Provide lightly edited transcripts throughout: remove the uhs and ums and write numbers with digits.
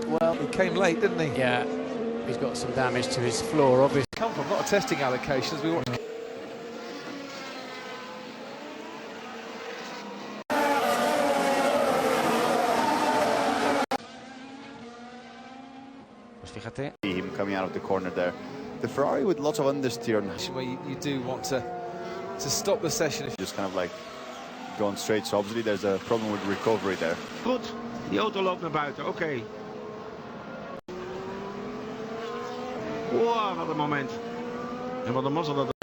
Well, he came late, didn't he? Yeah, he's got some damage to his floor, obviously. Come from not testing allocations. We want. Fíjate. Him coming out of the corner there. The Ferrari with lots of understeer. Where you do want to stop the session. If just kind of like going straight. So obviously there's a problem with recovery there. Goed, die auto loopt naar buiten. Oké. Wow, wat een moment. En wat een mazzel dat.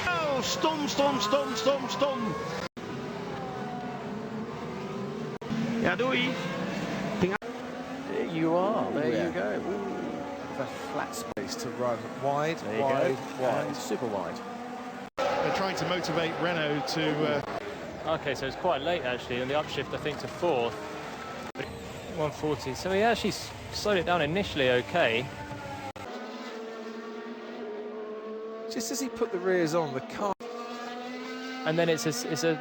Oh, stom. Ja, doei. There you are, there you go. a flat space to run wide, wide, super wide. They're trying to motivate Renault to... Okay, so it's quite late actually, and the upshift I think to fourth. 140, so he actually slowed it down initially okay. Just as he put the rears on, the car... And then it's a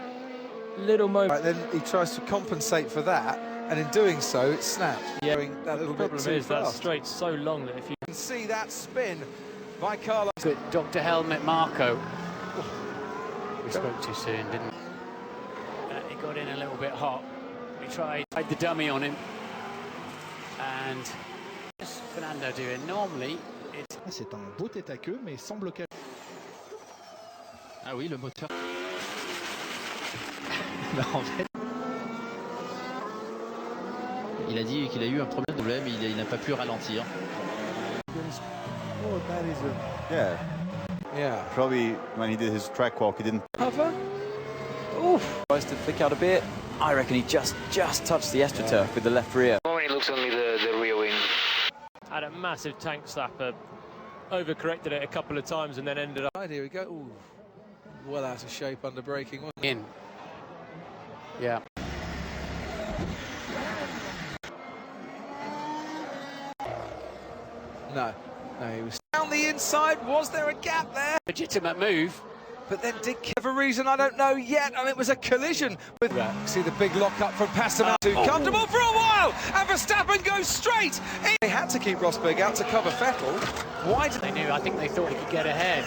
little moment... Right, then he tries to compensate for that, and in doing so, it snaps. Yeah, that little the problem is that straight's so long that if you can see that spin by Carlos... Dr. Helmet Marco. We spoke too soon, didn't we? He got in a little bit hot. We tried the dummy on him. And what's Fernando doing? Normally, it's... C'est un beau tête à queue, mais sans blocage. Ah oui, le moteur. En fait, il a dit qu'il a eu un problème, il n'a pas pu ralentir. Oh, that is a... Yeah. Probably when he did his track walk, he didn't cover. Oof. Tries to flick out a bit. I reckon he just touched the AstroTurf with the left rear. It looks only the rear wing. Had a massive tank slapper, overcorrected it a couple of times and then ended up... Here we go. Ooh. Well out of shape under braking. In. Yeah. No, he was down the inside. Was there a gap there? Legitimate move. But then did for a reason I don't know yet, and it was a collision with... See the big lock-up from Pastor too comfortable for a while, and Verstappen goes straight in. They had to keep Rosberg out to cover Vettel. Why did they knew? I think they thought he could get ahead.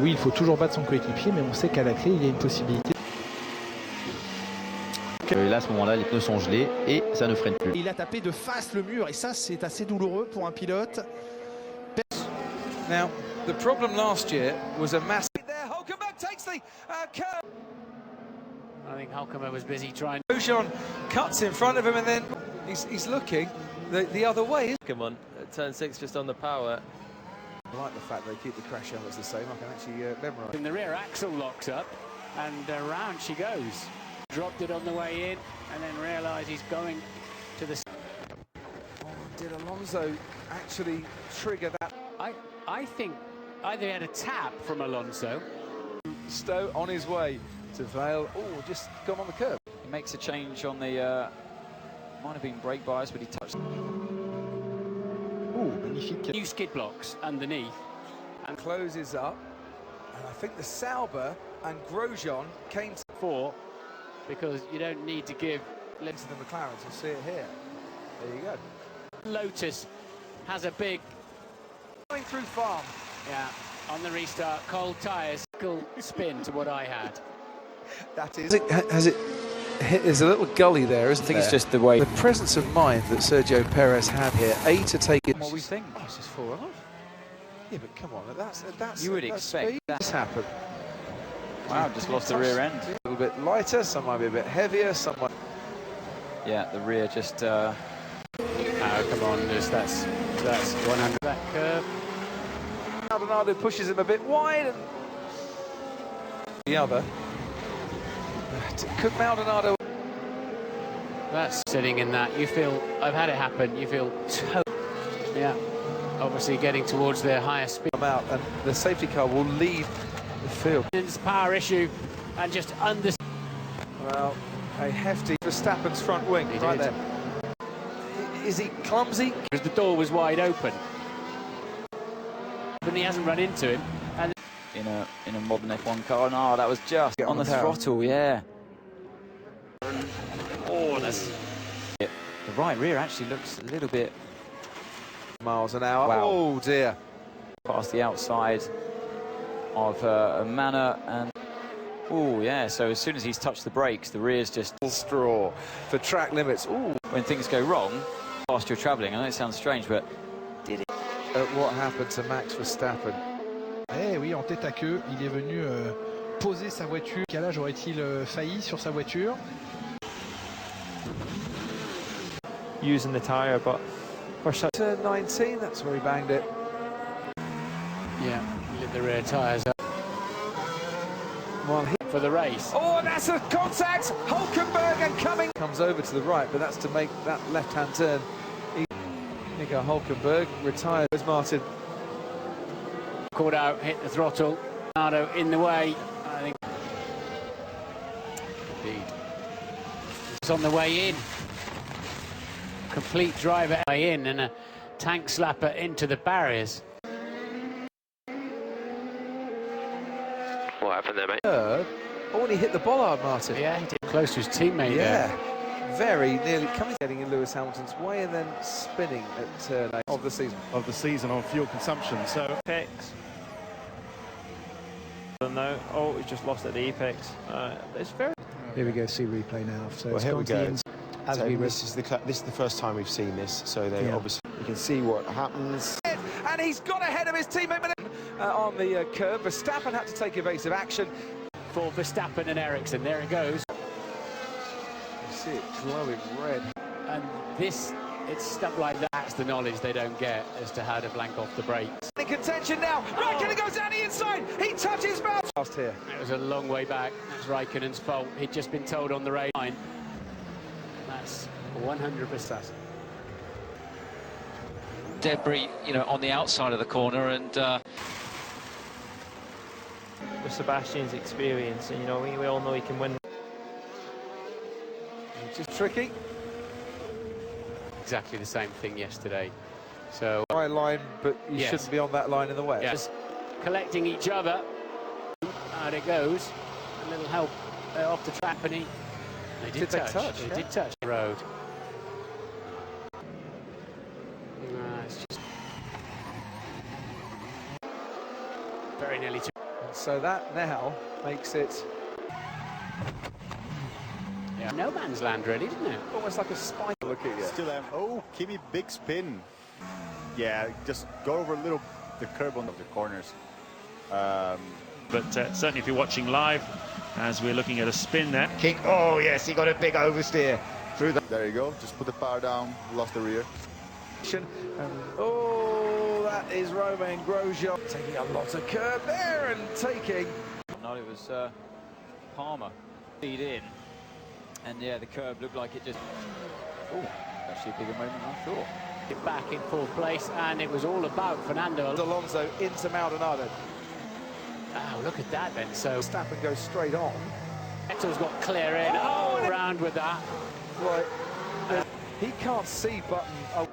Oui, il faut toujours battre son coéquipier, mais on sait qu'à la clé, il y a une possibilité. Et là, à ce moment-là, les pneus sont gelés et ça ne freine plus. Il a tapé de face le mur, et ça, c'est assez douloureux pour un pilote. Now, the problem last year was a massive... There, Hulkenberg takes the curve. I think Hulkenberg was busy trying... Grosjean cuts in front of him, and then he's looking the other way. Come on, turn 6 just on the power. I like the fact they keep the crash helmets the same. I can actually memorise. And the rear axle locks up, and round she goes. Dropped it on the way in, and then realised he's going to the... Oh, did Alonso actually trigger that? I think either he had a tap from Alonso. Stowe on his way to Vale. Oh, just gone on the curb. He makes a change on the... might have been brake bias, but he touched... Oh, magnifique. New skid blocks underneath. And closes up. And I think the Sauber and Grosjean came to... 4, because you don't need to give... Into the McLarens, you'll see it here. There you go. Lotus has a big... Going through farm. Yeah, on the restart, cold tyres, cool spin to what I had. That is... Has it hit? There's a little gully there, isn't there? I think it's just the way... The presence of mind that Sergio Perez had here, to take it... What we think? Oh, it's just 4 off. Yeah, but come on, that's you would expect that to happen. Wow, just lost the rear end. A little bit lighter, some might be a bit heavier, some might... Yeah, the rear just... come on, that's 100. That curve. Maldonado pushes him a bit wide, and... The other. Could Maldonado... That's sitting in that. You feel... I've had it happen. You feel... Yeah. Obviously getting towards their higher speed. Come out, and the safety car will leave the field. It's a power issue, and just under... Well, a hefty Verstappen's front wing right there. Is he clumsy? Because the door was wide open. But he hasn't run into him. And in a modern F1 car. No, that was just on the throttle, yeah. Oh, that's... The right rear actually looks a little bit... miles an hour. Wow. Oh dear. Past the outside of Manor and... Oh, yeah, so as soon as he's touched the brakes, the rear's just... Straw for track limits. Ooh. When things go wrong, whilst you're travelling, I know it sounds strange, but... Did it... What happened to Max Verstappen? Eh oui, en tête à queue, il est venu poser sa voiture. Quel âge aurait-il failli sur sa voiture? Using the tyre, but... For such... Turn 19, that's where he banged it. yeah, lit the rear tyres up. Well, For the race. oh, and that's a contact! Hulkenberg and coming... Comes over to the right, but that's to make that left-hand turn. Nico Hulkenberg retired as Martin. Caught out, hit the throttle. Nardo in the way. I think. Indeed. It's on the way in. Complete driver way in and a tank slapper into the barriers. What happened there, mate? Oh, and he hit the bollard, Martin. Yeah, he did close to his teammate Yeah. there. Very nearly coming, getting in Lewis Hamilton's way and then spinning at turn 8 of the season. Of the season on fuel consumption, so... Apex. No, oh, he's just lost at the apex. It's very... Here we go, see replay now. So Well, it's here we go. Conti as So we this is the first time we've seen this, so they obviously... You can see what happens. And he's got ahead of his teammate on the curve. Verstappen had to take evasive action. For Verstappen and Ericsson, there it goes. You see it glowing red. And this, it's stuff like that. That's the knowledge they don't get as to how to blank off the brakes. In contention now. Raikkonen goes down the inside. He touches mouth. Last here. It was a long way back. That's Raikkonen's fault. He'd just been told on the rail line. That's 100%. Debris, you know, on the outside of the corner, and With Sebastian's experience, and you know, we all know he can win. Which is tricky. Exactly the same thing yesterday. So Right line, but you Yes. shouldn't be on that line in the wet. yes, collecting each other. Out it goes. A little help off the track, and they did touch. They yeah. did touch the road. It's just very nearly. So that now makes it No man's land, really, isn't it? almost like a spike. Look at you. Still oh, Kimi, big spin. Yeah, just go over a little the curb on the corners. But certainly if you're watching live, as we're looking at a spin there. King, oh yes, he got a big oversteer through the... There you go. Just put the power down. Lost the rear. Oh, that is Romain Grosjean taking a lot of curb there and taking. No, it was Palmer lead in, and yeah, the curb looked like it just. Oh, actually a bigger moment than I thought. Get back in fourth place, and it was all about Fernando Alonso into Maldonado. Oh, look at that then. So Verstappen goes straight on. Vettel's got clear in. Oh, around with that. Right. He can't see Button. Oh.